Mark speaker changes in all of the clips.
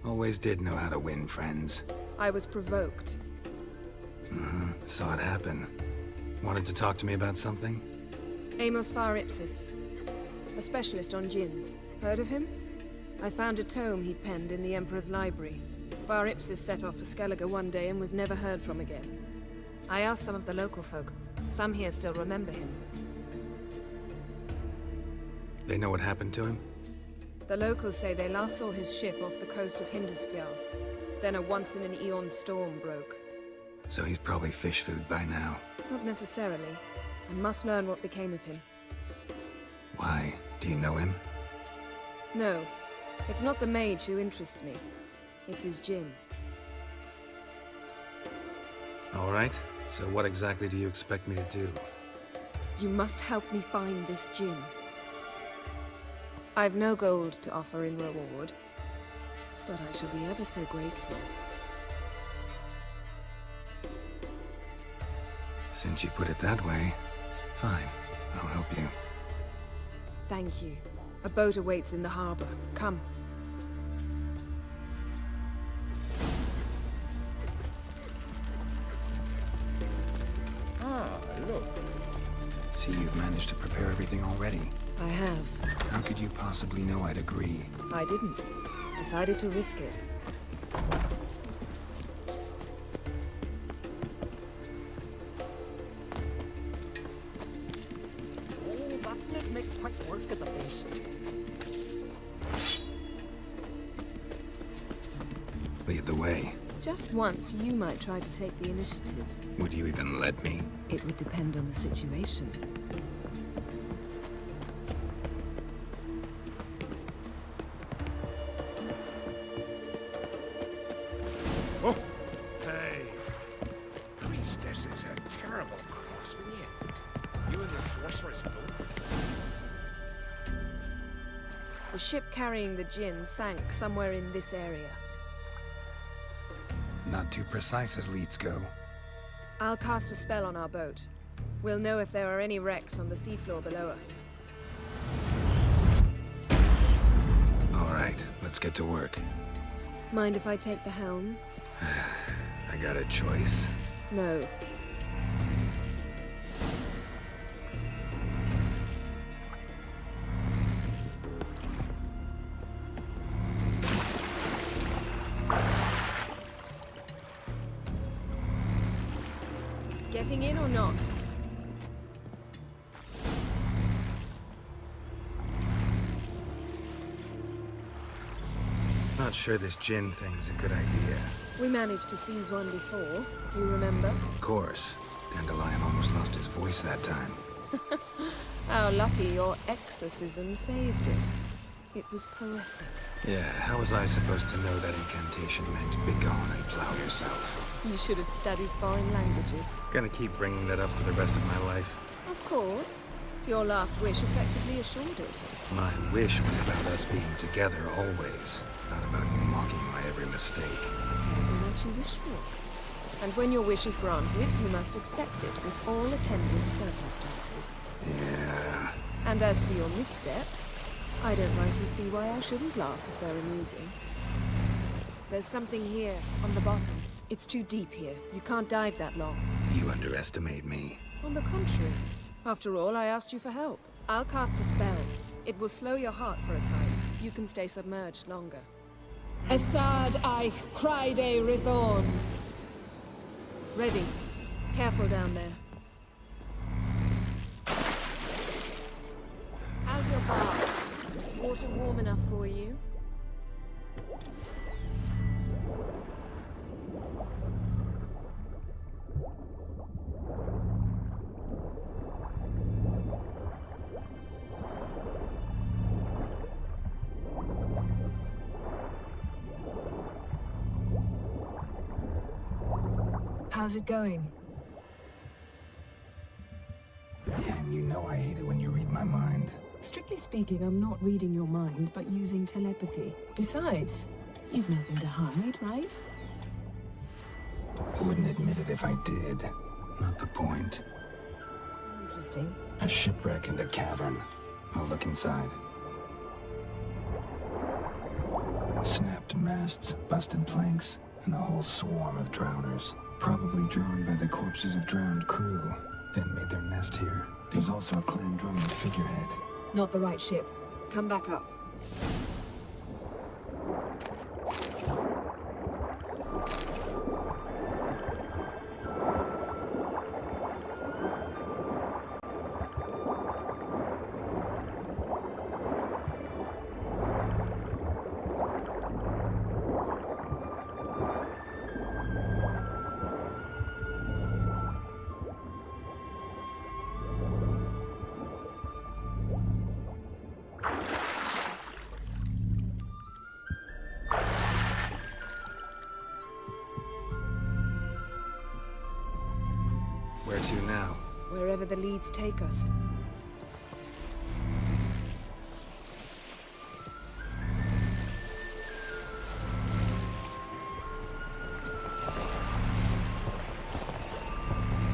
Speaker 1: Always did know how to win friends.
Speaker 2: I was provoked.
Speaker 1: Saw it happen. Wanted to talk to me about something?
Speaker 2: Amos Far Ipsis, a specialist on djinns. Heard of him? I found a tome he'd penned in the Emperor's library. Far Ipsis set off for Skellige one day and was never heard from again. I asked some of the local folk. Some here still remember him.
Speaker 1: They know what happened to him?
Speaker 2: The locals say they last saw his ship off the coast of Hindisfjall. Then a once-in-an-eon storm broke.
Speaker 1: So he's probably fish food by now.
Speaker 2: Not necessarily. I must learn what became of him.
Speaker 1: Why? Do you know him?
Speaker 2: No. It's not the mage who interests me. It's his djinn.
Speaker 1: All right. So what exactly do you expect me to do?
Speaker 2: You must help me find this djinn. I've no gold to offer in reward, but I shall be ever so grateful.
Speaker 1: Since you put it that way, fine. I'll help you.
Speaker 2: Thank you. A boat awaits in the harbor. Come.
Speaker 3: Ah, look.
Speaker 1: See, you've managed to prepare everything already.
Speaker 2: I have.
Speaker 1: How could you possibly know I'd agree?
Speaker 2: I didn't. Decided to risk it.
Speaker 3: Oh, that'd make quick work of the beast.
Speaker 1: Lead the way.
Speaker 2: Just once, you might try to take the initiative.
Speaker 1: Would you even let me?
Speaker 2: It would depend on the situation.
Speaker 3: Oh! Hey! Priestess is a terrible cross with you. You and the sorceress both.
Speaker 2: The ship carrying the djinn sank somewhere in this area.
Speaker 1: Not too precise as leads go.
Speaker 2: I'll cast a spell on our boat. We'll know if there are any wrecks on the seafloor below us.
Speaker 1: All right, let's get to work.
Speaker 2: Mind if I take the helm?
Speaker 1: I got a choice.
Speaker 2: No. Getting in or not?
Speaker 1: Not sure this djinn thing's a good idea.
Speaker 2: We managed to seize one before. Do you remember?
Speaker 1: Of course. Dandelion almost lost his voice that time.
Speaker 2: How lucky your exorcism saved it. It was poetic.
Speaker 1: Yeah, how was I supposed to know that incantation meant begone and plow yourself?
Speaker 2: You should have studied foreign languages.
Speaker 1: Gonna keep bringing that up for the rest of my life.
Speaker 2: Of course. Your last wish effectively assured it.
Speaker 1: My wish was about us being together always, not about you mocking my every mistake.
Speaker 2: Careful what you wish for. And when your wish is granted, you must accept it with all attendant circumstances.
Speaker 1: Yeah.
Speaker 2: And as for your missteps, I don't rightly see why I shouldn't laugh if they're amusing. There's something here, on the bottom. It's too deep here. You can't dive that long.
Speaker 1: You underestimate me.
Speaker 2: On the contrary. After all, I asked you for help. I'll cast a spell. It will slow your heart for a time. You can stay submerged longer. Assad I cried a Rithorn. Ready. Careful down there. How's your bath? Water warm enough for you? How's it going?
Speaker 1: And you know I hate it when you read my mind.
Speaker 2: Strictly speaking, I'm not reading your mind, but using telepathy. Besides, you've nothing to hide, right?
Speaker 1: Wouldn't admit it if I did. Not the point.
Speaker 2: Interesting.
Speaker 1: A shipwreck in the cavern. I'll look inside.
Speaker 4: Snapped masts, busted planks, and a whole swarm of drowners. Probably drawn by the corpses of drowned crew, then made their nest here. There's also a clan drumming figurehead.
Speaker 2: Not the right ship. Come back up.
Speaker 1: Where to now?
Speaker 2: Wherever the leads take us.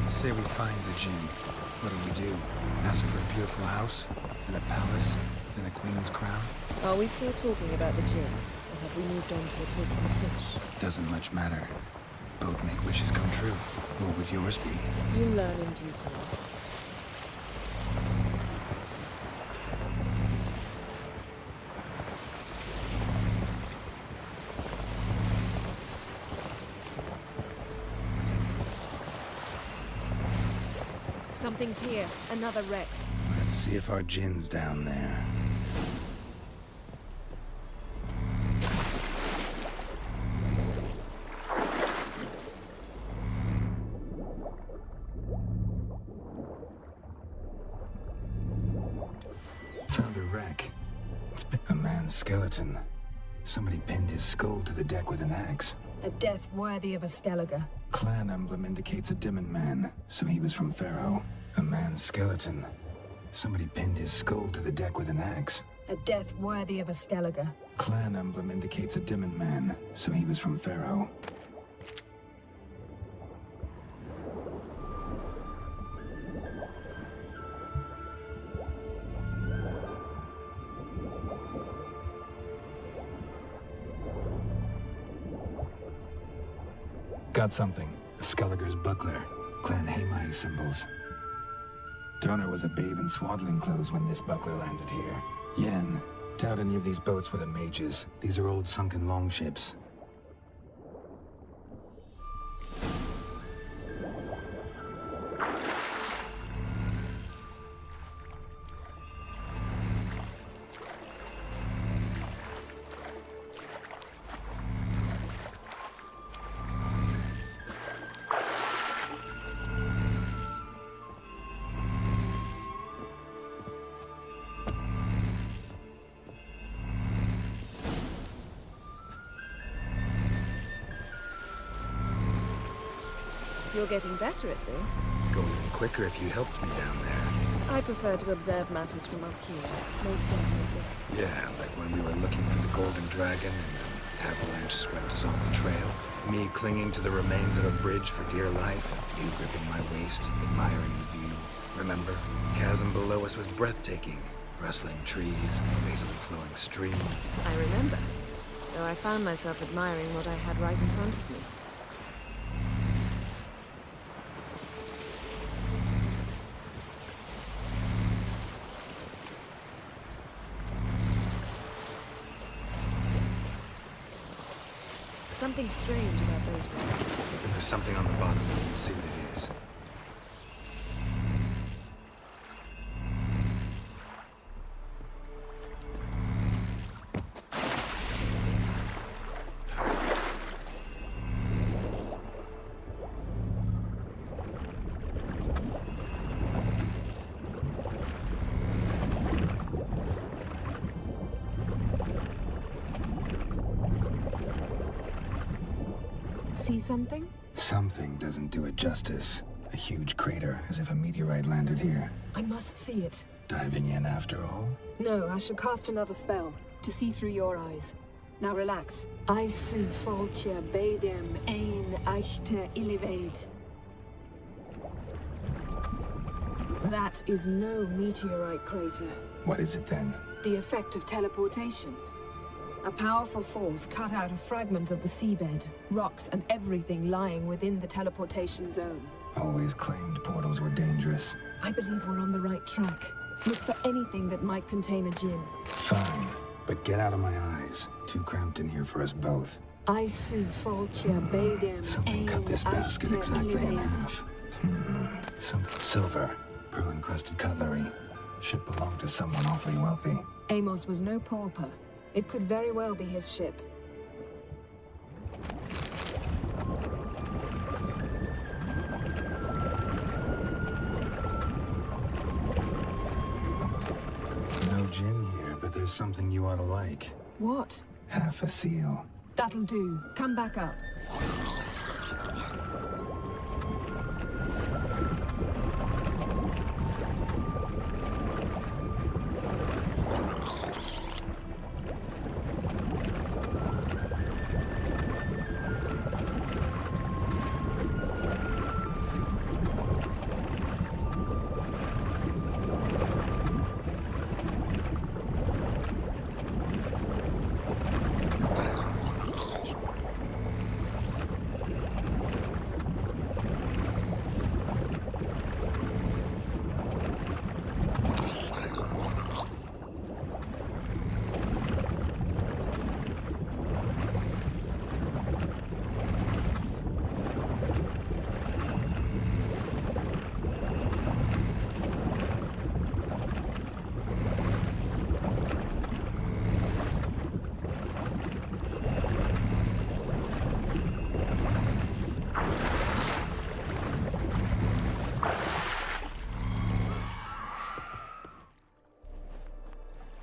Speaker 1: Say we find the Jinn. What do? Ask for a beautiful house, and a palace, and a queen's crown?
Speaker 2: Are we still talking about the Jinn? Or have we moved on to a talking fish?
Speaker 1: Doesn't much matter. Both make wishes come true. What would yours be?
Speaker 2: You learn in due course. Something's here. Another wreck.
Speaker 1: Let's see if our Jinn's down there.
Speaker 4: Found a wreck. It's been a man's skeleton. Somebody pinned his skull to the deck with an axe.
Speaker 2: A death worthy of a Skellige.
Speaker 4: Clan emblem indicates a Dimmen man, so he was from Pharaoh. A man's skeleton. Somebody pinned his skull to the deck with an axe.
Speaker 2: A death worthy of a Skellige.
Speaker 4: Clan emblem indicates a Dimmen man, so he was from Pharaoh. Got something. A Skellige's buckler. Clan Hamai symbols. Donor was a babe in swaddling clothes when this buckler landed here. Yen, doubt any of these boats were the mages. These are old sunken longships.
Speaker 2: You're getting better at this.
Speaker 1: Go even quicker if you helped me down there.
Speaker 2: I prefer to observe matters from up here, most definitely.
Speaker 1: Yeah, like when we were looking for the Golden Dragon and an avalanche swept us off the trail. Me clinging to the remains of a bridge for dear life. You gripping my waist, admiring the view. Remember? Chasm below us was breathtaking. Rustling trees, a lazily flowing stream.
Speaker 2: I remember, though I found myself admiring what I had right in front of me. Something strange about those rocks.
Speaker 1: There's something on the bottom. We'll see what it is.
Speaker 2: See something?
Speaker 4: Something doesn't do it justice. A huge crater, as if a meteorite landed here.
Speaker 2: I must see it.
Speaker 4: Diving in after all?
Speaker 2: No, I shall cast another spell, to see through your eyes. Now relax. Isu foltje bedem ein echte invade. That is no meteorite crater.
Speaker 4: What is it then?
Speaker 2: The effect of teleportation. A powerful force cut out a fragment of the seabed, rocks and everything lying within the teleportation zone.
Speaker 4: Always claimed portals were dangerous.
Speaker 2: I believe we're on the right track. Look for anything that might contain a djinn.
Speaker 4: Fine, but get out of my eyes. Too cramped in here for us both.
Speaker 2: Aisu folcia bedem
Speaker 4: Someone cut this basket exactly in half. Some silver, pearl-encrusted cutlery. Ship belonged to someone awfully wealthy.
Speaker 2: Amos was no pauper. It could very well be his ship.
Speaker 4: No gin here, but there's something you ought to like.
Speaker 2: What?
Speaker 4: Half a seal.
Speaker 2: That'll do. Come back up.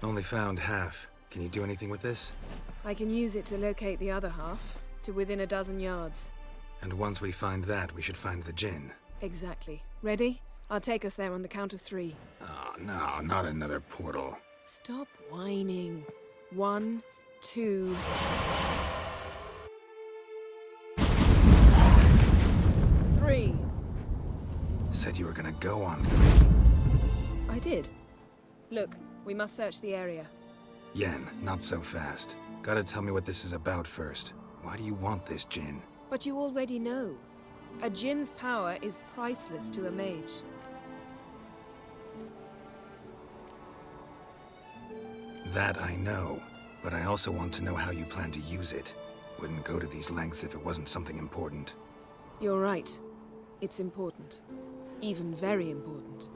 Speaker 1: Only found half. Can you do anything with this?
Speaker 2: I can use it to locate the other half, to within a dozen yards.
Speaker 1: And once we find that, we should find the djinn.
Speaker 2: Exactly. Ready? I'll take us there on the count of 3.
Speaker 1: Oh, no, not another portal.
Speaker 2: Stop whining. 1, 2... 3.
Speaker 1: Said you were gonna go on 3.
Speaker 2: I did. Look, we must search the area.
Speaker 1: Yen, not so fast. Gotta tell me what this is about first. Why do you want this djinn?
Speaker 2: But you already know. A djinn's power is priceless to a mage.
Speaker 1: That I know, but I also want to know how you plan to use it. Wouldn't go to these lengths if it wasn't something important.
Speaker 2: You're right. It's important. Even very important.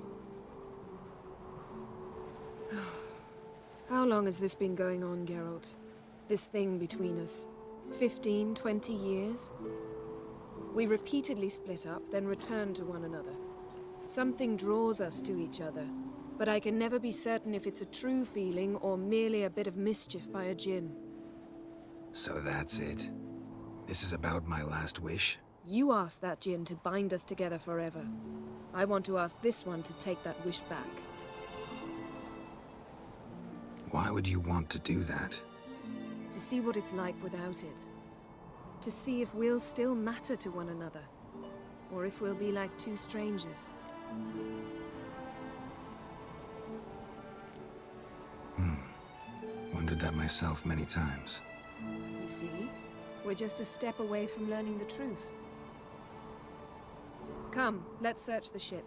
Speaker 2: How long has this been going on, Geralt? This thing between us? 15, 20 years? We repeatedly split up, then returned to one another. Something draws us to each other, but I can never be certain if it's a true feeling or merely a bit of mischief by a djinn.
Speaker 1: So that's it. This is about my last wish?
Speaker 2: You asked that djinn to bind us together forever. I want to ask this one to take that wish back.
Speaker 1: Why would you want to do that?
Speaker 2: To see what it's like without it. To see if we'll still matter to one another. Or if we'll be like two strangers.
Speaker 1: Wondered that myself many times.
Speaker 2: You see? We're just a step away from learning the truth. Come, let's search the ship.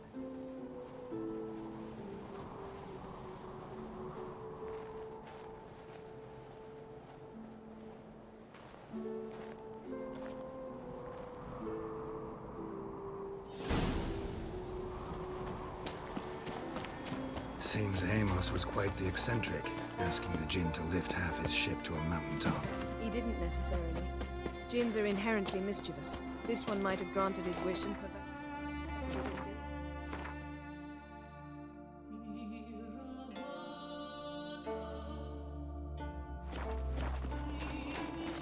Speaker 1: Seems Amos was quite the eccentric, asking the djinn to lift half his ship to a mountaintop.
Speaker 2: He didn't necessarily. Djinns are inherently mischievous. This one might have granted his wish and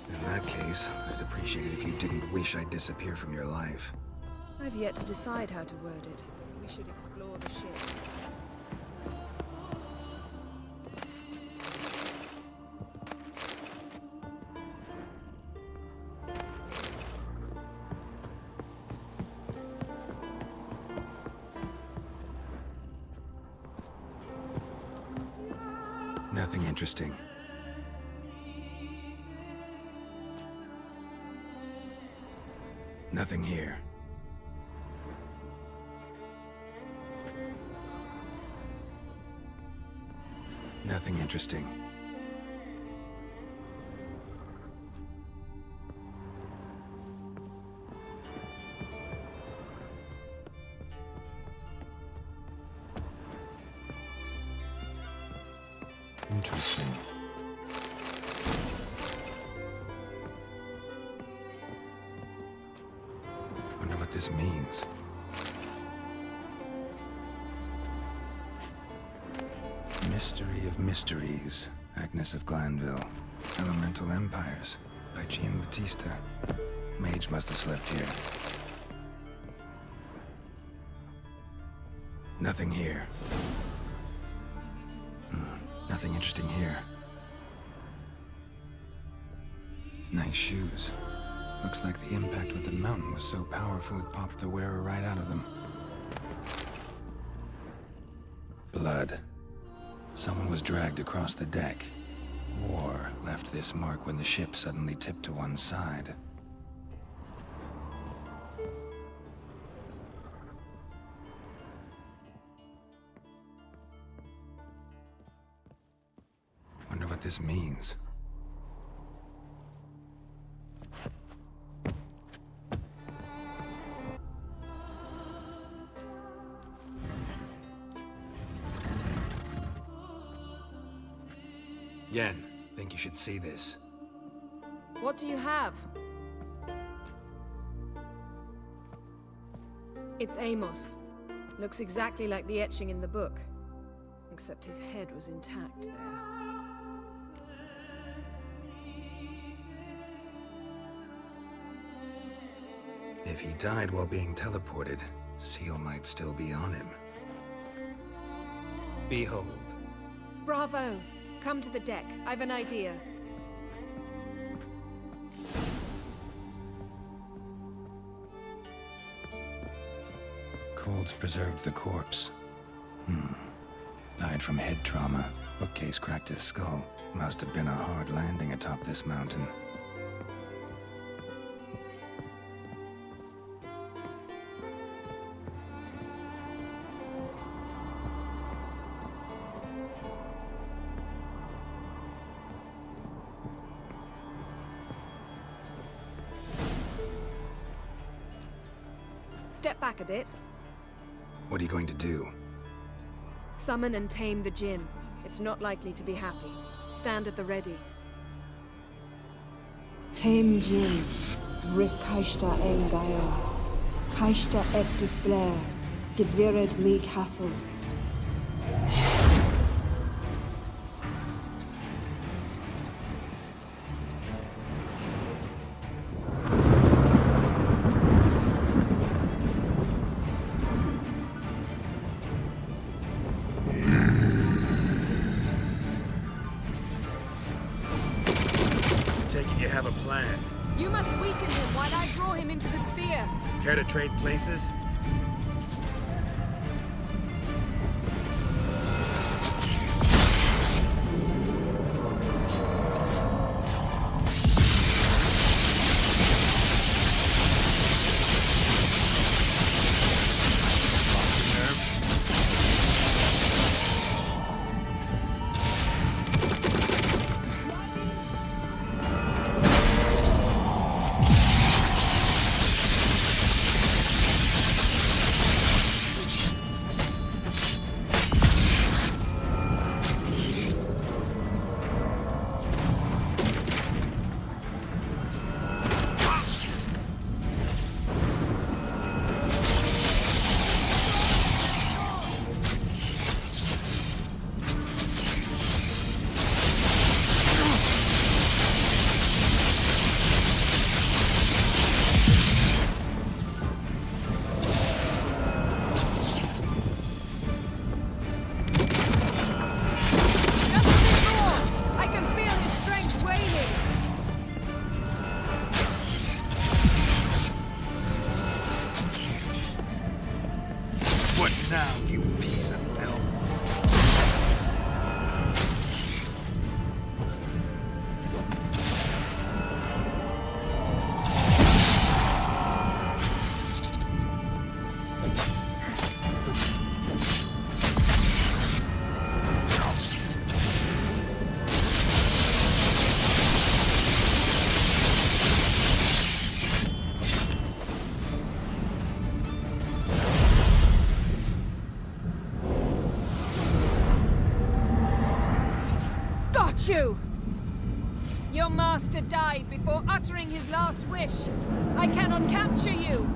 Speaker 1: In that case, I'd appreciate it if you didn't wish I'd disappear from your life.
Speaker 2: I've yet to decide how to word it. We should explore the ship.
Speaker 1: Nothing interesting.
Speaker 4: Nothing here. Nothing interesting. Interesting. Wonder what this means. Mystery of Mysteries, Agnes of Glanville. Elemental Empires, by Gian Battista. Mage must have slept here. Nothing here. Nothing interesting here. Nice shoes. Looks like the impact with the mountain was so powerful it popped the wearer right out of them. Blood. Someone was dragged across the deck. War left this mark when the ship suddenly tipped to one side. Wonder what this means. Yen, think you should see this.
Speaker 2: What do you have? It's Amos. Looks exactly like the etching in the book. Except his head was intact there.
Speaker 1: If he died while being teleported, Seal might still be on him. Behold.
Speaker 2: Bravo! Come to the deck. I've an idea.
Speaker 4: Cold's preserved the corpse. Died from head trauma. Bookcase cracked his skull. Must have been a hard landing atop this mountain.
Speaker 2: Step back a bit.
Speaker 1: What are you going to do?
Speaker 2: Summon and tame the Jinn. It's not likely to be happy. Stand at the ready.
Speaker 5: Tame Jinn, Rif Kaishta Engaya, Kaishta et Disflair, Gevired me Castle.
Speaker 1: Taking you have a plan.
Speaker 2: You must weaken him while I draw him into the sphere.
Speaker 1: Care to trade places?
Speaker 2: hate you! Your master died before uttering his last wish. I cannot capture you.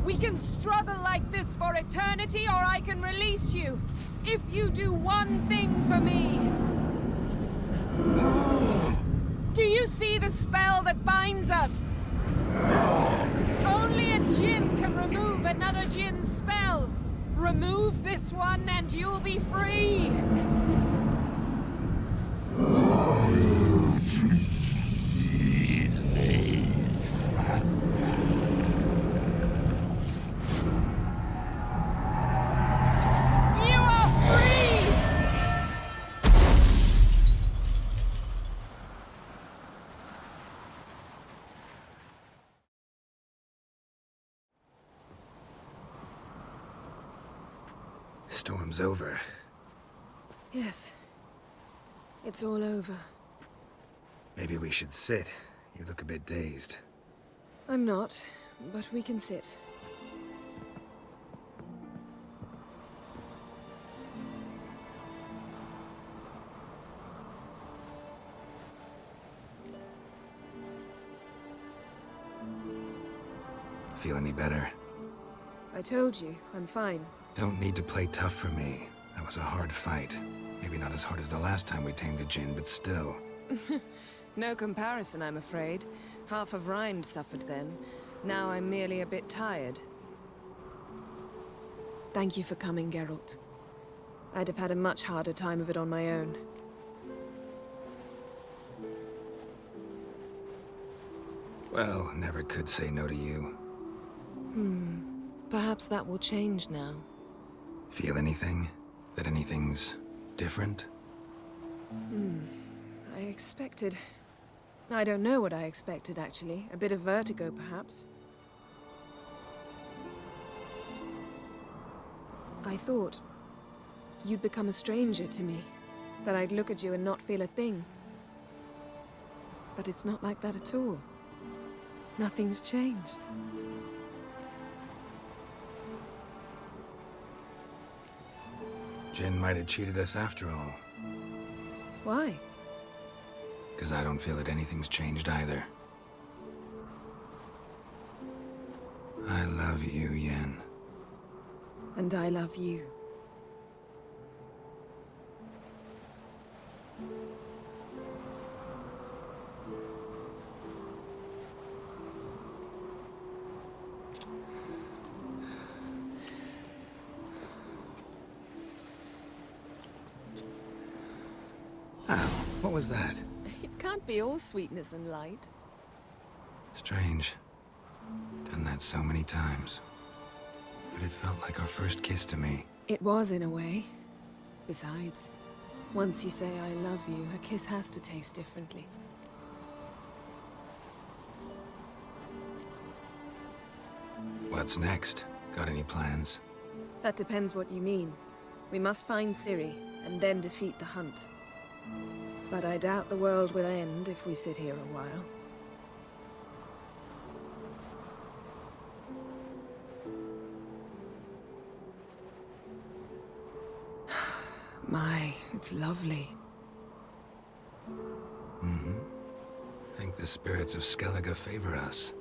Speaker 2: We can struggle like this for eternity, or I can release you. If you do one thing for me. Do you see the spell that binds us? Only a djinn can remove another djinn's spell. Remove this one and you'll be free. You are free!
Speaker 1: Storm's over.
Speaker 2: Yes. It's all over.
Speaker 1: Maybe we should sit. You look a bit dazed.
Speaker 2: I'm not, but we can sit.
Speaker 1: Feel any better?
Speaker 2: I told you, I'm fine.
Speaker 1: Don't need to play tough for me. That was a hard fight. Maybe not as hard as the last time we tamed a djinn, but still.
Speaker 2: No comparison, I'm afraid. Half of Rind suffered then. Now I'm merely a bit tired. Thank you for coming, Geralt. I'd have had a much harder time of it on my own.
Speaker 1: Well, never could say no to you.
Speaker 2: Perhaps that will change now.
Speaker 1: Feel anything? That anything's different?
Speaker 2: I expected... I don't know what I expected, actually. A bit of vertigo, perhaps. I thought you'd become a stranger to me. That I'd look at you and not feel a thing. But it's not like that at all. Nothing's changed.
Speaker 1: Jinn might have cheated us after all.
Speaker 2: Why?
Speaker 1: Because I don't feel that anything's changed either. I love you, Yen.
Speaker 2: And I love you.
Speaker 1: Ow, what was that?
Speaker 2: It can't be all sweetness and light.
Speaker 1: Strange. Done that so many times. But it felt like our first kiss to me.
Speaker 2: It was, in a way. Besides, once you say I love you, a kiss has to taste differently.
Speaker 1: What's next? Got any plans?
Speaker 2: That depends what you mean. We must find Ciri, and then defeat the hunt. But I doubt the world will end if we sit here a while. My, it's lovely.
Speaker 1: Think the spirits of Skellige favor us.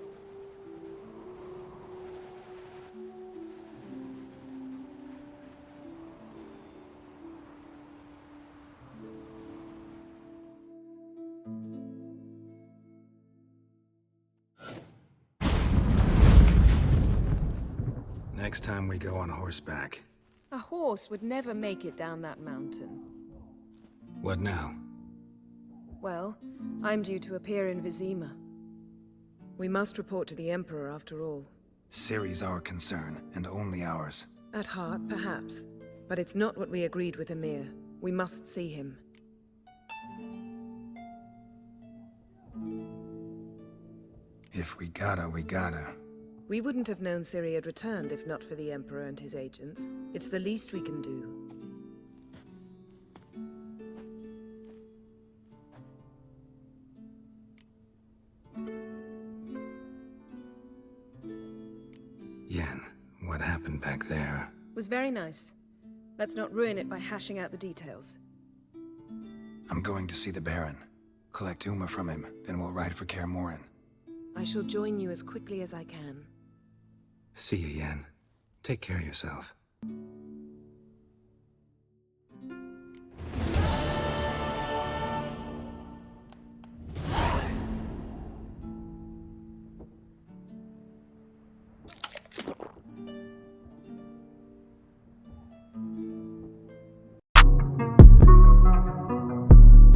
Speaker 1: Next time we go on horseback.
Speaker 2: A horse would never make it down that mountain.
Speaker 1: What now?
Speaker 2: Well, I'm due to appear in Vizima. We must report to the Emperor after all.
Speaker 1: Ciri's our concern, and only ours.
Speaker 2: At heart, perhaps. But it's not what we agreed with Emir. We must see him.
Speaker 1: If we gotta, we gotta.
Speaker 2: We wouldn't have known Ciri had returned if not for the Emperor and his agents. It's the least we can do.
Speaker 1: Yen, what happened back there?
Speaker 2: Was very nice. Let's not ruin it by hashing out the details.
Speaker 1: I'm going to see the Baron. Collect Uma from him, then we'll ride for Kaer Morhen.
Speaker 2: I shall join you as quickly as I can.
Speaker 1: See you, Yen. Take care of yourself.